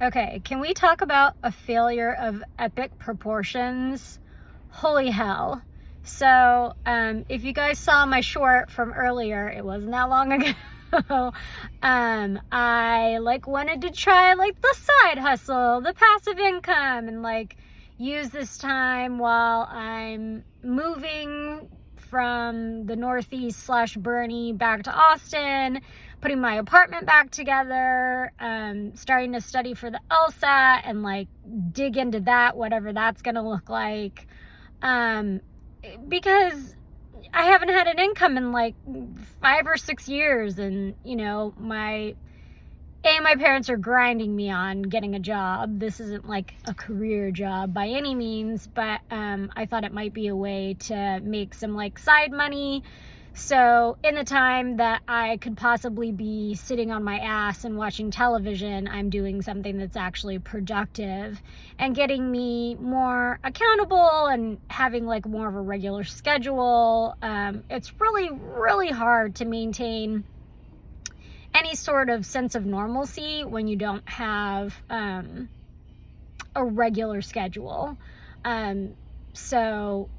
Okay, can we talk about a failure of epic proportions? Holy hell. So, if you guys saw my short from earlier, it wasn't that long ago. I wanted to try the side hustle, the passive income, and use this time while I'm moving from the Northeast / Bernie back to Austin, putting my apartment back together, starting to study for the LSAT and dig into that, whatever that's gonna look like. Because I haven't had an income in 5 or 6 years, and my parents are grinding me on getting a job. This isn't a career job by any means, but I thought it might be a way to make some side money. So in the time that I could possibly be sitting on my ass and watching television, I'm doing something that's actually productive and getting me more accountable and having more of a regular schedule. It's really, really hard to maintain any sort of sense of normalcy when you don't have a regular schedule. So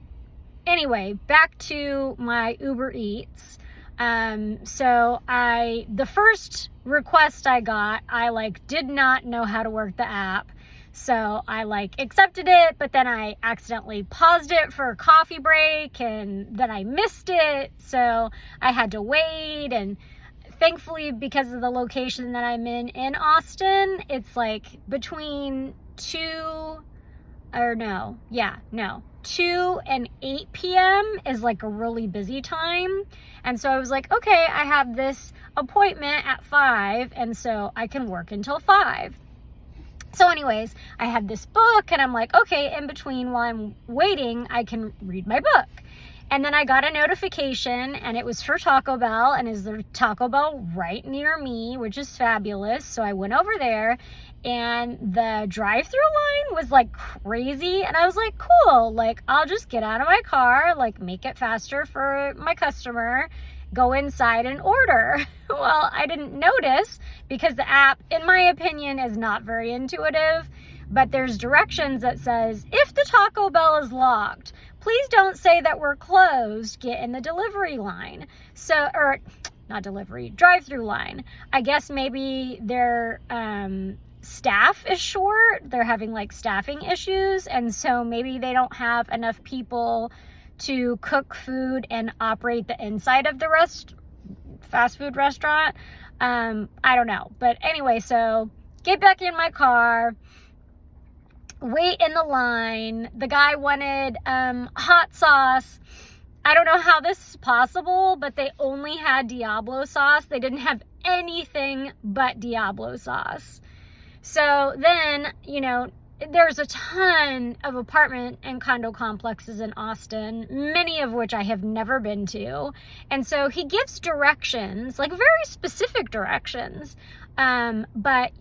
anyway, back to my Uber Eats. So the first request I got, I did not know how to work the app. So I accepted it, but then I accidentally paused it for a coffee break, and then I missed it. So I had to wait, and thankfully, because of the location that I'm in Austin, it's between 2 and 8 p.m. is a really busy time. And so I was okay, I have this appointment at 5, and so I can work until 5. So anyways, I had this book, and I'm okay, in between while I'm waiting, I can read my book. And then I got a notification, and it was for Taco Bell, and is there Taco Bell right near me, which is fabulous. So I went over there, and the drive-through line was crazy, and I was cool, I'll just get out of my car, make it faster for my customer, go inside and order. Well, I didn't notice because the app, in my opinion, is not very intuitive, but there's directions that says, if the Taco Bell is locked, please don't say that we're closed, get in the delivery line. Not delivery, drive-through line. I guess maybe their staff is short. They're having staffing issues, and so maybe they don't have enough people to cook food and operate the inside of the fast food restaurant. I don't know. But anyway, so get back in my car, wait in the line. The guy wanted hot sauce. I don't know how this is possible, but they only had Diablo sauce. They didn't have anything but Diablo sauce. So then, there's a ton of apartment and condo complexes in Austin, many of which I have never been to. And so he gives directions, very specific directions. But,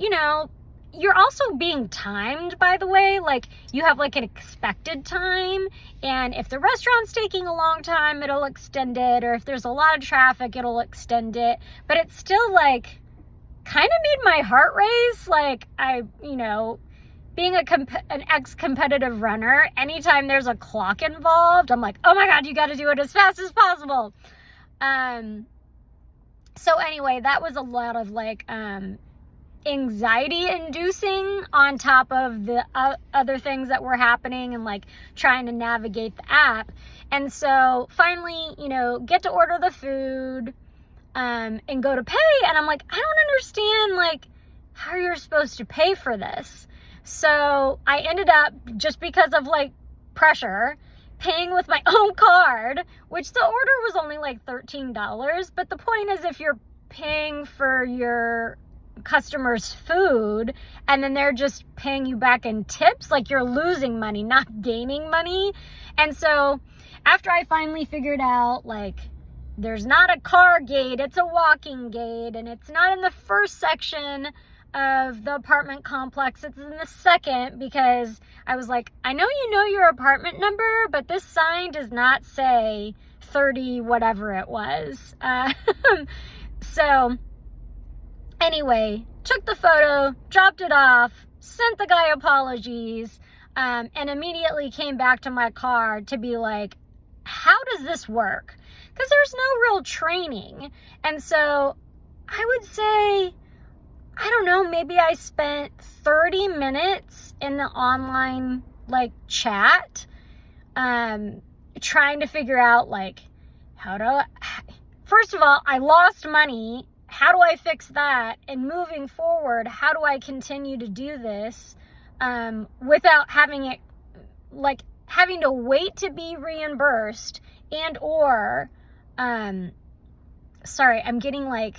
you're also being timed, by the way. You have an expected time, and if the restaurant's taking a long time, it'll extend it, or if there's a lot of traffic, it'll extend it. But it's still kind of made my heart race. Being an ex-competitive runner, anytime there's a clock involved, I'm oh my God, you got to do it as fast as possible. So anyway, that was a lot of anxiety inducing on top of the other things that were happening, and trying to navigate the app. And so finally, get to order the food, and go to pay. And I'm I don't understand how you're supposed to pay for this. So I ended up, just because of pressure, paying with my own card, which the order was only $13. But the point is, if you're paying for your customers' food and then they're just paying you back in tips, you're losing money, not gaining money. And so after I finally figured out there's not a car gate, it's a walking gate, and it's not in the first section of the apartment complex, it's in the second, because I was I know you know your apartment number, but this sign does not say 30 whatever it was. So anyway, took the photo, dropped it off, sent the guy apologies, and immediately came back to my car to be like, how does this work? Because there's no real training. And so I would say, I don't know, maybe I spent 30 minutes in the online like chat, trying to figure out like, first of all, I lost money. How do I fix that? And moving forward, how do I continue to do this without having to wait to be reimbursed and or, sorry, I'm getting like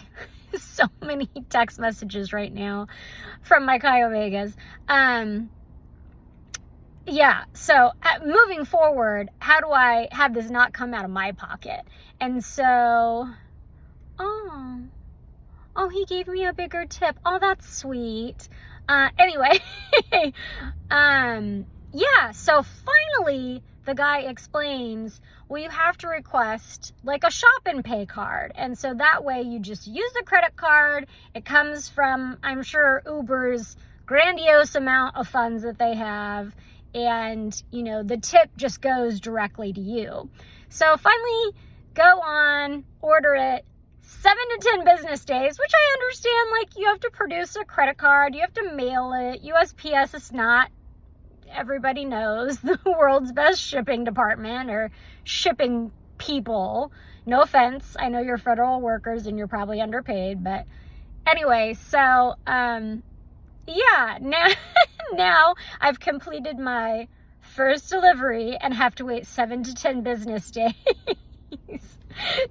so many text messages right now from my Chi Omegas. Yeah, so moving forward, how do I have this not come out of my pocket? And so, oh, he gave me a bigger tip. Oh, that's sweet. Anyway, yeah, so finally the guy explains, well, you have to request like a shop and pay card. And so that way you just use the credit card. It comes from, I'm sure, Uber's grandiose amount of funds that they have. And, you know, the tip just goes directly to you. So finally go on, order it. 7 to 10 business days, which I understand, like, you have to produce a credit card, you have to mail it. USPS is not, everybody knows, the world's best shipping department or shipping people. No offense, I know you're federal workers and you're probably underpaid, but anyway, so, yeah, now I've completed my first delivery and have to wait 7 to 10 business days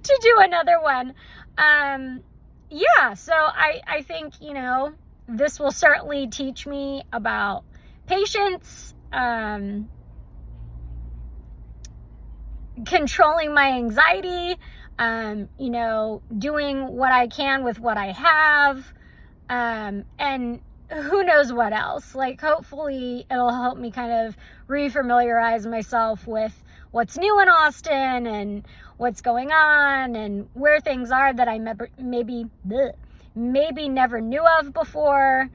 to do another one. Yeah, so I think, you know, this will certainly teach me about patience, controlling my anxiety, you know, doing what I can with what I have, and who knows what else. Like, hopefully it'll help me kind of refamiliarize myself with what's new in Austin and what's going on and where things are that I maybe never knew of before.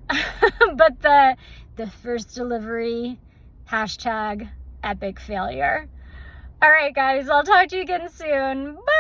But the first delivery, #epic failure. All right, guys, I'll talk to you again soon. Bye.